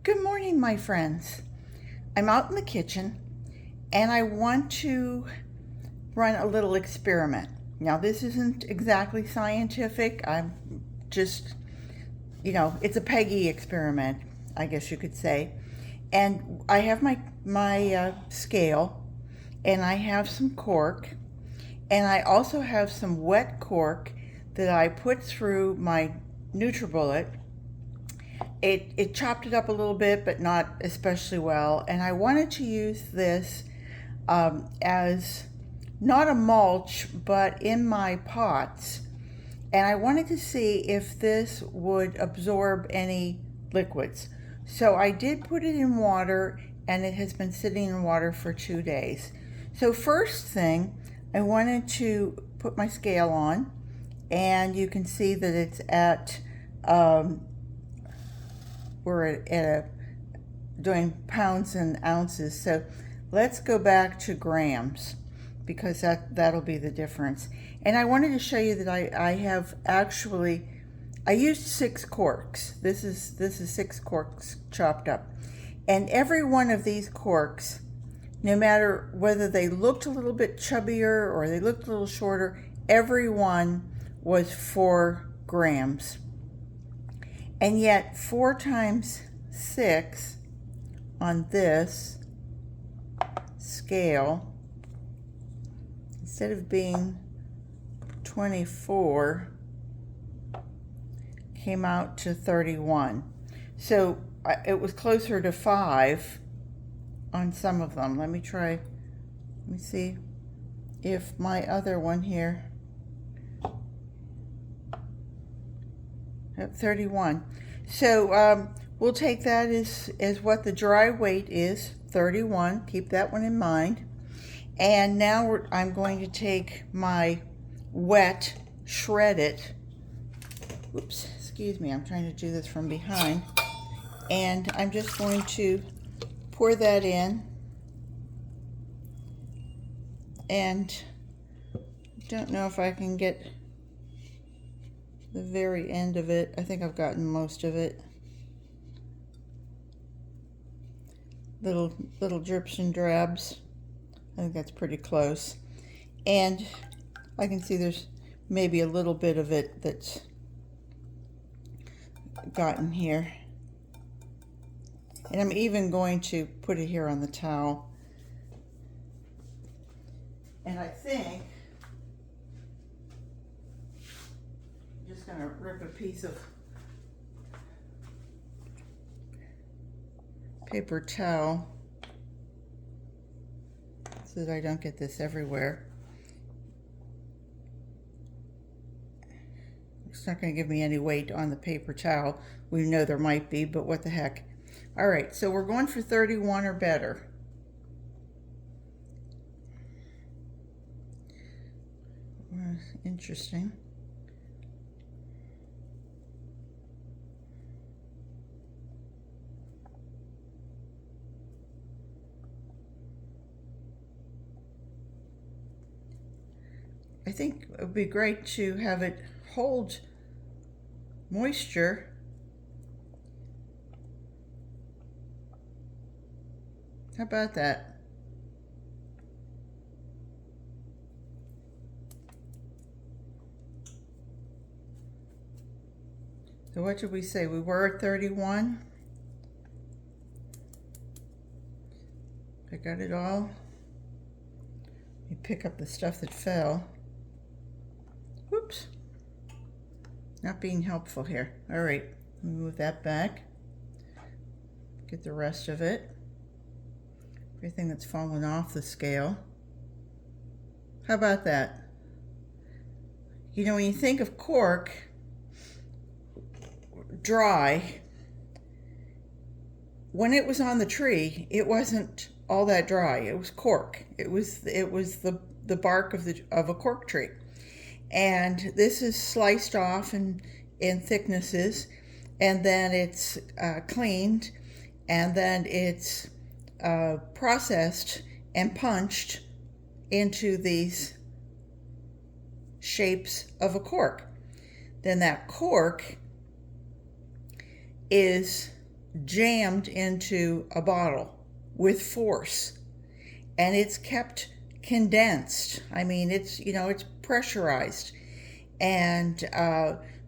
Good morning, my friends. I'm out in the kitchen and I want to run a little experiment. Now, this isn't exactly scientific. I'm just, it's a Peggy experiment, I guess you could say. And I have my scale, and I have some cork, and I also have some wet cork that I put through my NutraBullit. It chopped it up a little bit, but not especially well. And I wanted to use this as not a mulch, but in my pots. And I wanted to see if this would absorb any liquids. So I did put it in water, and it has been sitting in water for 2 days. So first thing, I wanted to put my scale on, and you can see that it's at we're doing pounds and ounces. So let's go back to grams, because that'll be the difference. And I wanted to show you that I used 6 corks. This is 6 corks chopped up. And every one of these corks, no matter whether they looked a little bit chubbier or they looked a little shorter, every one was 4 grams. And yet 4 times 6 on this scale, instead of being 24, came out to 31. So it was closer to 5 on some of them. Let me see if my other one here, at 31. So we'll take that as what the dry weight is, 31. Keep that one in mind. And now I'm going to take my wet, shred it. Oops, excuse me, I'm trying to do this from behind. And I'm just going to pour that in. And don't know if I can get the very end of it. I think I've gotten most of it. Little drips and drabs. I think that's pretty close. And I can see there's maybe a little bit of it that's gotten here. And I'm even going to put it here on the towel. And I think I'm just going to rip a piece of paper towel so that I don't get this everywhere. It's not going to give me any weight on the paper towel. We know there might be, but what the heck. All right, so we're going for 31 or better. Interesting. I think it would be great to have it hold moisture. How about that? So what did we say? We were at 31. I got it all. Let me pick up the stuff that fell. Whoops. Not being helpful here. All right, move that back. Get the rest of it. Everything that's fallen off the scale. How about that? You know, when you think of cork dry, when it was on the tree, it wasn't all that dry. It was cork. It was the bark of a cork tree. And this is sliced off in thicknesses, and then it's cleaned, and then it's processed and punched into these shapes of a cork. Then that cork is jammed into a bottle with force, and it's kept condensed. I mean, it's pressurized. And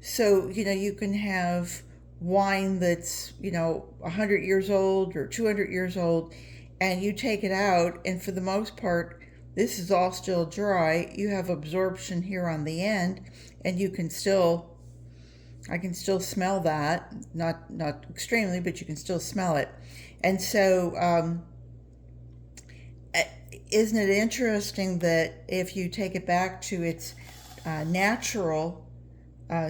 so, you can have wine that's, 100 years old or 200 years old, and you take it out, and for the most part, this is all still dry. You have absorption here on the end, and I can still smell that. Not extremely, but you can still smell it. And so, isn't it interesting that if you take it back to its natural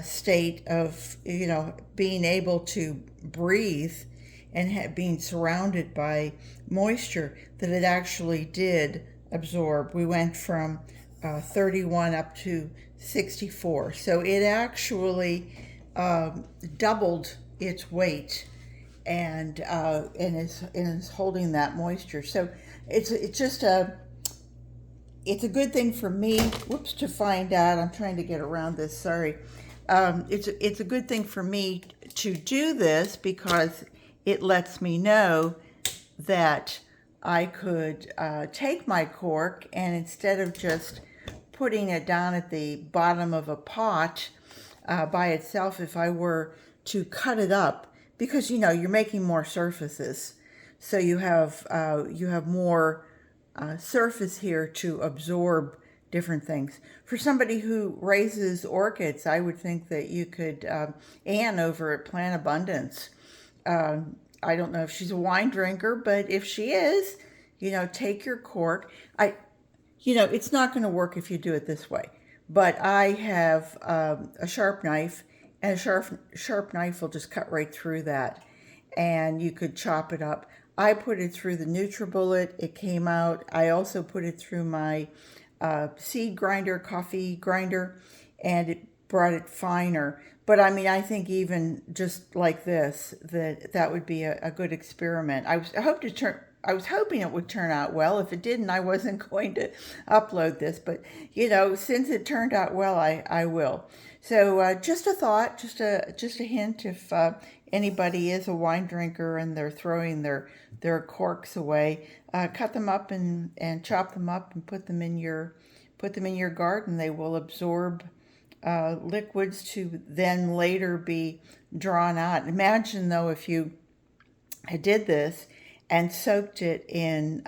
state of being able to breathe and being surrounded by moisture, that it actually did absorb. We went from 31 up to 64, so it actually doubled its weight, and is holding that moisture. So it's a good thing for me, to find out. I'm trying to get around this, sorry. It's a good thing for me to do this, because it lets me know that I could take my cork, and instead of just putting it down at the bottom of a pot by itself, if I were to cut it up, because you're making more surfaces, so you have more surface here to absorb different things. For somebody who raises orchids, I would think that you could, Anne over at Plant Abundance, I don't know if she's a wine drinker, but if she is, take your cork. It's not going to work if you do it this way, but I have a sharp knife, and a sharp knife will just cut right through that, and you could chop it up. I put it through the NutraBullit. It came out. I also put it through my seed grinder, coffee grinder, and it brought it finer. But I mean, I think even just like this, that would be a good experiment. I was hoping it would turn out well. If it didn't, I wasn't going to upload this. But since it turned out well, I will. So just a thought, just a hint. If anybody is a wine drinker and they're throwing their corks away, cut them up and chop them up and put them in your garden. They will absorb liquids to then later be drawn out. Imagine though, if you did this and soaked it in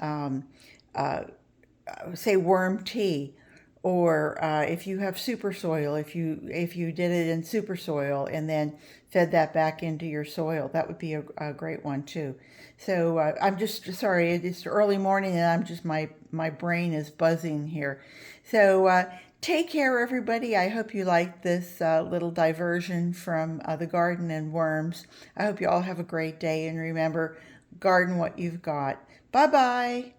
say worm tea, or if you have super soil, if you did it in super soil and then fed that back into your soil, that would be a great one too. So I'm just sorry, it's early morning and I'm just my brain is buzzing here. So take care, everybody. I hope you liked this little diversion from the garden and worms. I hope you all have a great day, and remember, garden what you've got. Bye bye.